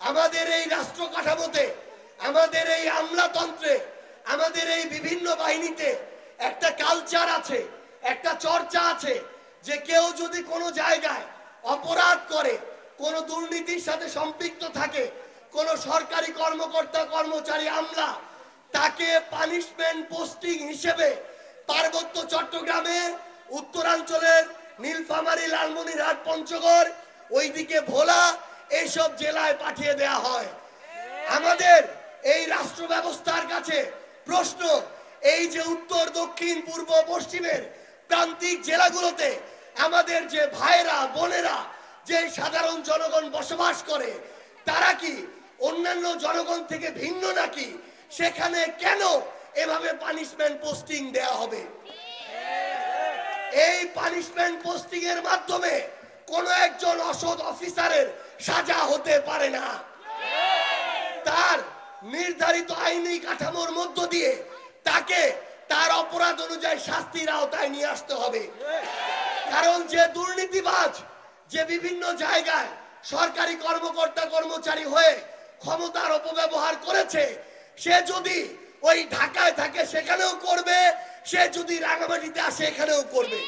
আমাদের এই রাষ্ট্র কাঠামোতে, আমাদের এই আমলাতন্ত্রে, আমাদের এই বিভিন্ন বাহিনীতে একটা কালচার আছে, একটা চর্চা আছে যে কেউ যদি কোনো জায়গায় অপরাধ করে, কোনো দুর্নীতির সাথে সম্পৃক্ত থাকে, কোনো সরকারি কর্মকর্তা কর্মচারী আমলা, তাকে পানিশমেন্ট পোস্টিং হিসেবে পার্বত্য চট্টগ্রামে, উত্তরাঞ্চলের নীলফামারী, লালমনিরহাট, পঞ্চগড়, ওইদিকে ভোলা, এইসব জেলায় পাঠিয়ে দেয়া হয়। আমাদের এই রাষ্ট্র ব্যবস্থার কাছে প্রশ্ন, এই যে উত্তর, দক্ষিণ, পূর্ব, পশ্চিমের প্রান্তিক জেলাগুলোতে আমাদের যে ভাইরা বোনেরা, যে সাধারণ জনগণ বসবাস করে, তারা কি অন্যান্য জনগণ থেকে ভিন্ন নাকি? সেখানে কেন এভাবে পানিশমেন্ট পোস্টিং দেয়া হবে? এই পানিশমেন্ট পোস্টিং এর মাধ্যমে কোন একজন অসৎ অফিসারের সাজা হতে পারে না। তার নির্ধারিত আইনি কাঠামোর মধ্য দিয়ে তাকে তার অপরাধ অনুযায়ী শাস্তির আওতায় নিয়ে আসতে হবে। কারণ যে দুর্নীতিবাজ, যে বিভিন্ন জায়গায় সরকারি কর্মকর্তা কর্মচারী হয়ে ক্ষমতার অপব্যবহার করেছে, সে যদি ওই ঢাকায় থাকে সেখানেও করবে, সে যদি রাঙামাটিতে আসে এখানেও করবে।